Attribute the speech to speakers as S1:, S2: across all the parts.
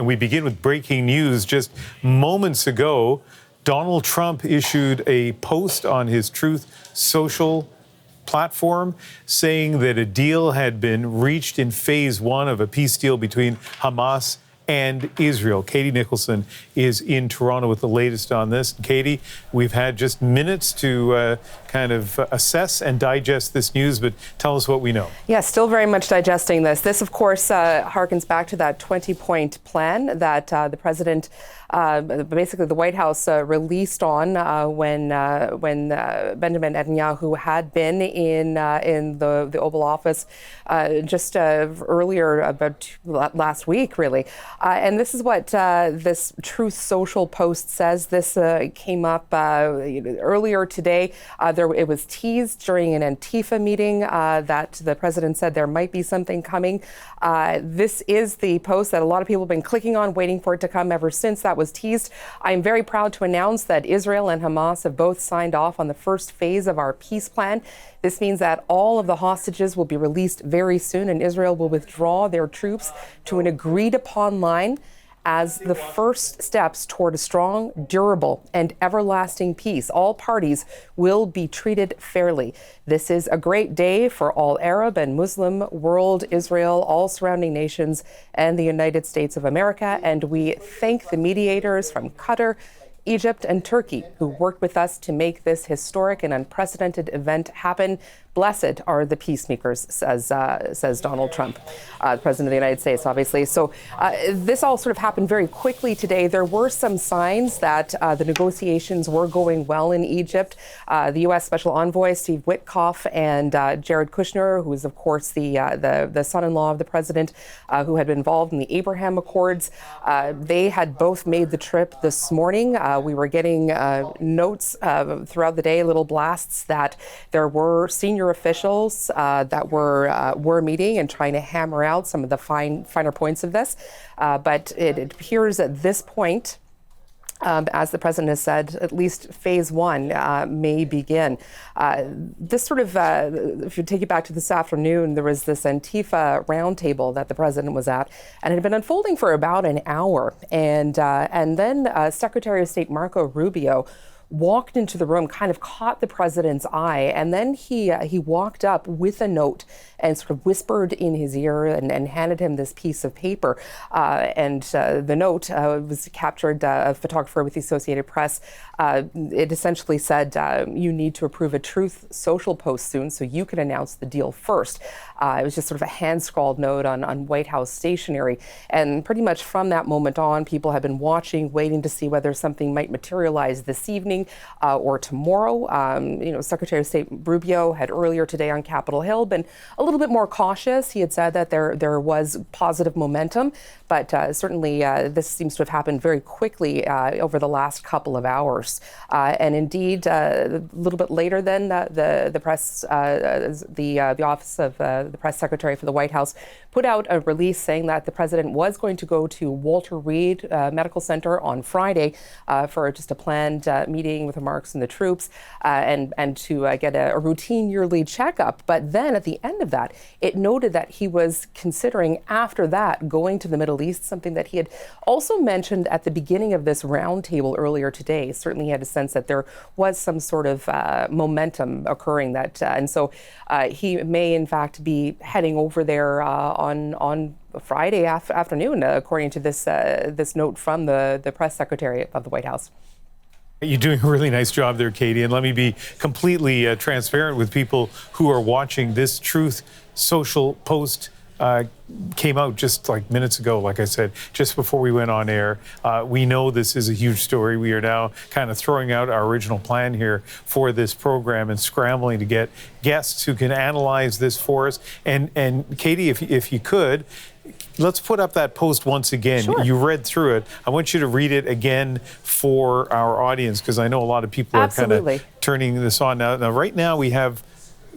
S1: And we begin with breaking news. Just moments ago, Donald Trump issued a post on his Truth Social platform saying that a deal had been reached in phase one of a peace deal between Hamas and Israel. Katie Nicholson is in Toronto with the latest on this. Katie, we've had just minutes to kind of assess and digest this news, but tell us what we know.
S2: Yeah, still very much digesting this. This, of course, harkens back to that 20-point plan that the president, basically the White House, released on when Benjamin Netanyahu had been in the Oval Office just earlier, about last week, really. And this is what this Truth Social post says. This came up earlier today. It was teased during an Antifa meeting that the president said there might be something coming. This is the post that a lot of people have been clicking on, waiting for it to come ever since that was teased. I'm very proud to announce that Israel and Hamas have both signed off on the first phase of our peace plan. This means that all of the hostages will be released very soon, and Israel will withdraw their troops to an agreed upon line as the first steps toward a strong, durable, and everlasting peace. All parties will be treated fairly. This is a great day for all Arab and Muslim world, Israel, all surrounding nations, and the United States of America. And we thank the mediators from Qatar, Egypt, and Turkey who worked with us to make this historic and unprecedented event happen. Blessed are the peacemakers, says Donald Trump, the President of the United States, obviously. So this all sort of happened very quickly today. There were some signs that the negotiations were going well in Egypt. The U.S. Special Envoy Steve Witkoff and Jared Kushner, who is, of course, the son-in-law of the president, who had been involved in the Abraham Accords, they had both made the trip this morning. We were getting notes throughout the day, little blasts that there were senior officials that were meeting and trying to hammer out some of the finer points of this. But it appears at this point, as the president has said, at least phase one may begin. This sort of, if you take it back to this afternoon, there was this Antifa roundtable that the president was at, and it had been unfolding for about an hour. And then Secretary of State Marco Rubio walked into the room, kind of caught the president's eye, and then he walked up with a note and sort of whispered in his ear and handed him this piece of paper. And the note was captured, a photographer with the Associated Press. It essentially said, you need to approve a Truth Social post soon so you can announce the deal first. It was just sort of a hand-scrawled note on White House stationery. And pretty much from that moment on, people have been watching, waiting to see whether something might materialize this evening or tomorrow. Secretary of State Rubio had earlier today on Capitol Hill been a little bit more cautious. He had said that there was positive momentum, but certainly this seems to have happened very quickly over the last couple of hours. And indeed, a little bit later then, the press, the office of the press secretary for the White House put out a release saying that the president was going to go to Walter Reed Medical Center on Friday for just a planned meeting with remarks and the troops and to get a routine yearly checkup. But then at the end of that, it noted that he was considering after that going to the Middle East, something that he had also mentioned at the beginning of this roundtable earlier today. Certainly he had a sense that there was some sort of momentum occurring and so he may in fact be heading over there on Friday afternoon, according to this note from the press secretary of the White House.
S1: You're doing a really nice job there, Katie. And let me be completely transparent with people who are watching. This Truth Social post came out just like minutes ago, like I said, just before we went on air. We know this is a huge story. We are now kind of throwing out our original plan here for this program and scrambling to get guests who can analyze this for us. And Katie, if you could, let's put up that post once again.
S2: Sure.
S1: You read through it. I want you to read it again for our audience, because I know a lot of people are kind of turning this on now. Now, right now we have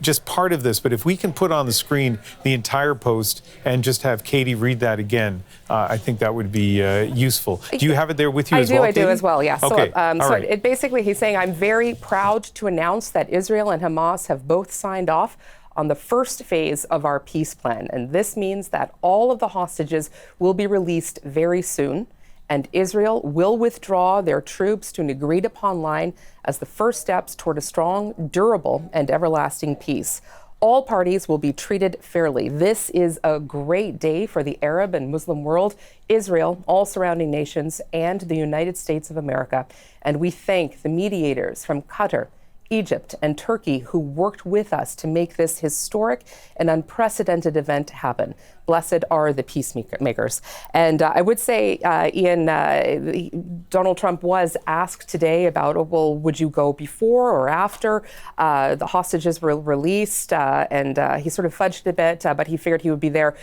S1: just part of this, but if we can put on the screen the entire post and just have Katie read that again, I think that would be useful. Do you have it there with you as well,
S2: I do as well, yes.
S1: Okay.
S2: So it basically, he's saying, I'm very proud to announce that Israel and Hamas have both signed off on the first phase of our peace plan. And this means that all of the hostages will be released very soon, and Israel will withdraw their troops to an agreed upon line as the first steps toward a strong, durable, and everlasting peace. All parties will be treated fairly. This is a great day for the Arab and Muslim world, Israel, all surrounding nations, and the United States of America. And we thank the mediators from Qatar, Egypt, and Turkey who worked with us to make this historic and unprecedented event happen. Blessed are the peacemakers. And I would say, Ian, Donald Trump was asked today about, well, would you go before or after the hostages were released? And he sort of fudged a bit, but he figured he would be there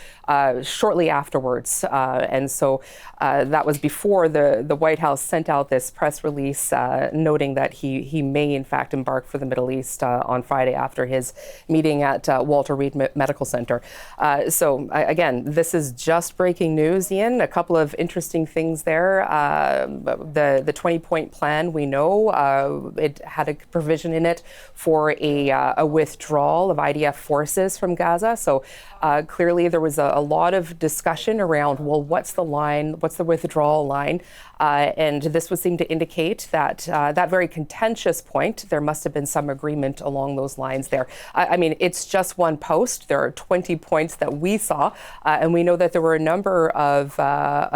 S2: shortly afterwards. And so that was before the White House sent out this press release noting that he may, in fact, embark for the Middle East on Friday after his meeting at Walter Reed Medical Center. Again, this is just breaking news, Ian. A couple of interesting things there. The 20-point plan, we know it had a provision in it for a withdrawal of IDF forces from Gaza. So clearly there was a lot of discussion around, well, what's the line? What's the withdrawal line? And this would seem to indicate that that very contentious point, there must have been some agreement along those lines there. I mean, it's just one post. There are 20 points that we saw, and we know that there were a number of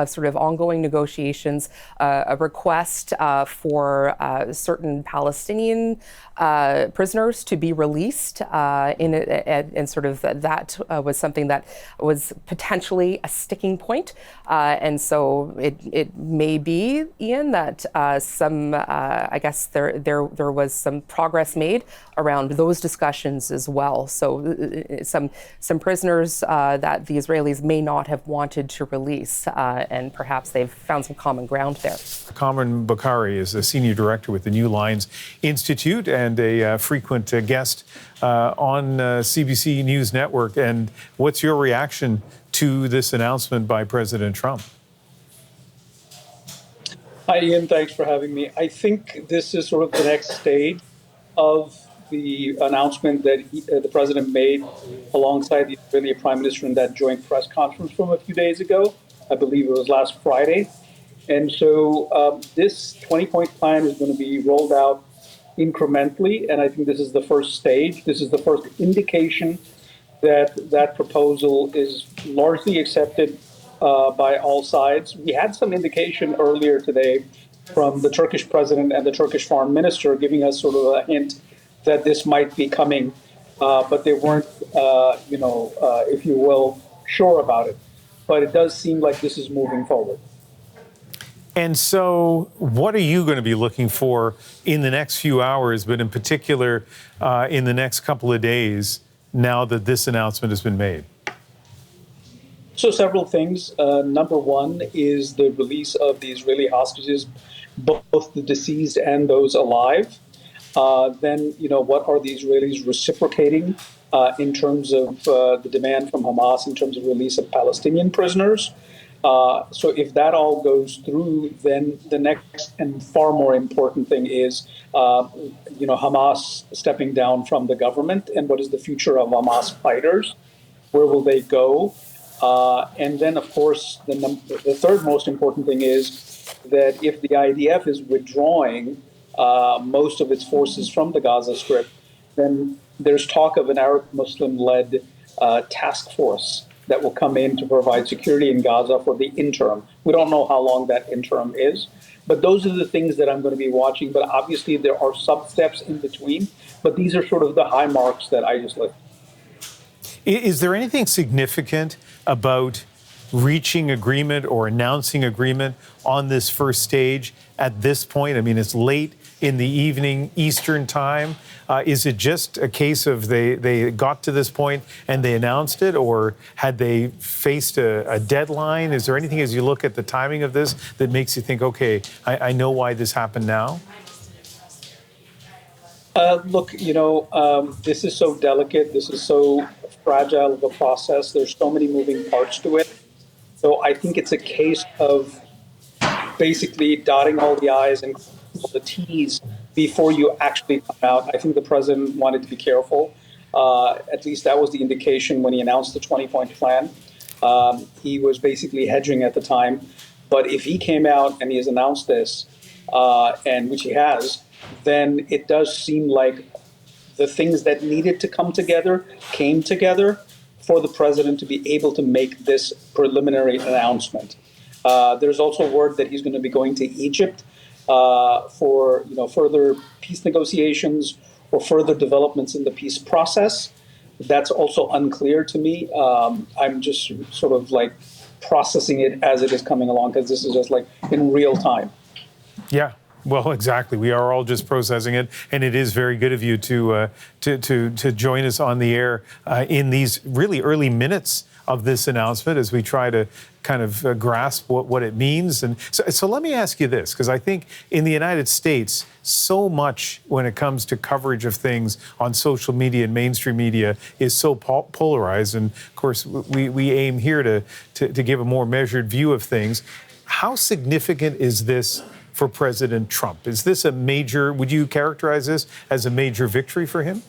S2: sort of ongoing negotiations, a request for certain Palestinian prisoners to be released, and sort of that was something that was potentially a sticking point. And so it may be, Ian, that I guess there was some progress made around those discussions as well. So some prisoners that the Israelis may not have wanted to release, and perhaps they've found some common ground there.
S1: Kamran Bokhari is a senior director with the New Lines Institute and a frequent guest on CBC News Network. And what's your reaction to this announcement by President Trump?
S3: Hi, Ian. Thanks for having me. I think this is sort of the next stage of the announcement that the president made alongside the Israeli Prime Minister in that joint press conference from a few days ago. I believe it was last Friday. And so this 20-point plan is going to be rolled out incrementally, and I think this is the first stage. This is the first indication that that proposal is largely accepted by all sides. We had some indication earlier today from the Turkish president and the Turkish foreign minister giving us sort of a hint that this might be coming, but they weren't, if you will, sure about it. But it does seem like this is moving forward.
S1: And so what are you going to be looking for in the next few hours, but in particular in the next couple of days, now that this announcement has been made?
S3: So several things. Number one is the release of the Israeli hostages, both the deceased and those alive. Then, what are the Israelis reciprocating in terms of the demand from Hamas in terms of release of Palestinian prisoners? So if that all goes through, then the next and far more important thing is, Hamas stepping down from the government, and what is the future of Hamas fighters? Where will they go? And then, of course, the third most important thing is that if the IDF is withdrawing most of its forces from the Gaza Strip, then there's talk of an Arab Muslim-led task force that will come in to provide security in Gaza for the interim. We don't know how long that interim is, but those are the things that I'm going to be watching. But obviously there are sub-steps in between, but these are sort of the high marks that I just listed.
S1: Is there anything significant about reaching agreement or announcing agreement on this first stage at this point? I mean, it's late in the evening Eastern time. Is it just a case of they got to this point and they announced it, or had they faced a deadline? Is there anything as you look at the timing of this that makes you think, okay, I know why this happened now?
S3: Look, this is so delicate. This is so fragile of a process. There's so many moving parts to it. So I think it's a case of basically dotting all the I's and the T's before you actually come out. I think the president wanted to be careful. At least that was the indication when he announced the 20-point plan. He was basically hedging at the time. But if he came out and he has announced this, and which he has, then it does seem like the things that needed to come together came together for the president to be able to make this preliminary announcement. There's also word that he's going to be going to Egypt for further peace negotiations or further developments in the peace process. That's also unclear to me. I'm just sort of like processing it as it is coming along, because this is just like in real time.
S1: Yeah. Well, exactly. We are all just processing it, and it is very good of you to join us on the air in these really early minutes of this announcement as we try to kind of grasp what it means. And so let me ask you this, because I think in the United States, so much when it comes to coverage of things on social media and mainstream media is so polarized. And of course, we aim here to give a more measured view of things. How significant is this for President Trump? Is this a major, would you characterize this as a major victory for him?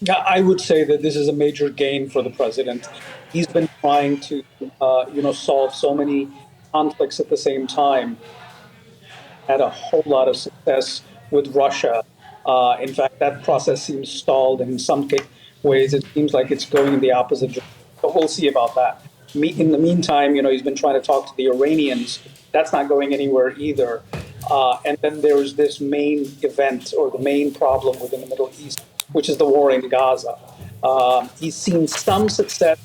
S3: Yeah, I would say that this is a major gain for the president. He's been trying to, solve so many conflicts at the same time. Had a whole lot of success with Russia. In fact, that process seems stalled, and in some ways it seems like it's going in the opposite direction. But we'll see about that. In the meantime, he's been trying to talk to the Iranians. That's not going anywhere either. And then there's this main event, or the main problem within the Middle East, which is the war in Gaza. He's seen some success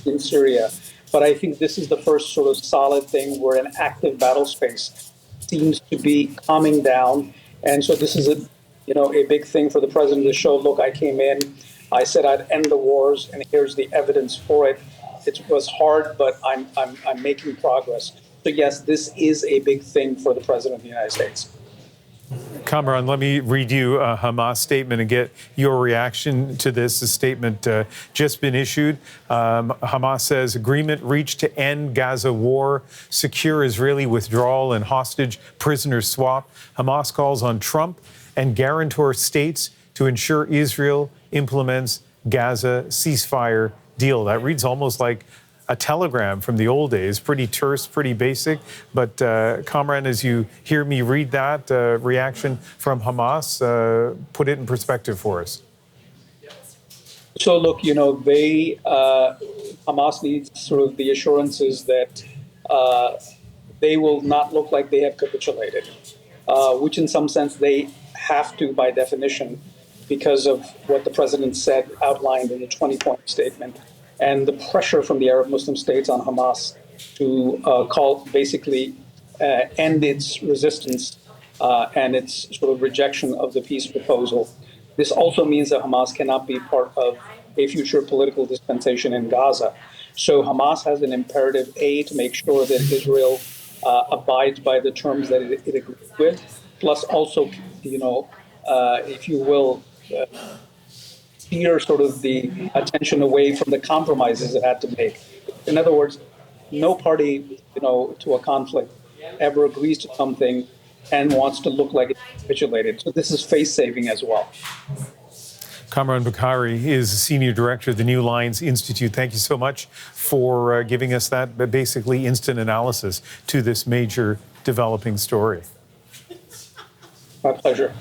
S3: in Syria, but I think this is the first sort of solid thing where an active battle space seems to be calming down. And so this is a big thing for the president to show, look, I came in, I said I'd end the wars, and here's the evidence for it. It was hard, but I'm making progress. So yes, this is a big thing for the president of the United States.
S1: Kamran, let me read you a Hamas statement and get your reaction to this. The statement just been issued. Hamas says agreement reached to end Gaza war, secure Israeli withdrawal and hostage prisoner swap. Hamas calls on Trump and guarantor states to ensure Israel implements Gaza ceasefire deal. That reads almost like a telegram from the old days, pretty terse, pretty basic. But Kamran, as you hear me read that reaction from Hamas, put it in perspective for us.
S3: So look, Hamas needs sort of the assurances that they will not look like they have capitulated, which in some sense they have to by definition, because of what the president said, outlined in the 20-point statement, and the pressure from the Arab Muslim states on Hamas to basically end its resistance and its sort of rejection of the peace proposal. This also means that Hamas cannot be part of a future political dispensation in Gaza. So Hamas has an imperative, A, to make sure that Israel abides by the terms that it agrees with, plus also, if you will, steer sort of the attention away from the compromises it had to make. In other words, no party, to a conflict ever agrees to something and wants to look like it capitulated. So this is face-saving as well.
S1: Kamran Bukhari is Senior Director of the New Lines Institute. Thank you so much for giving us that basically instant analysis to this major developing story.
S3: My pleasure.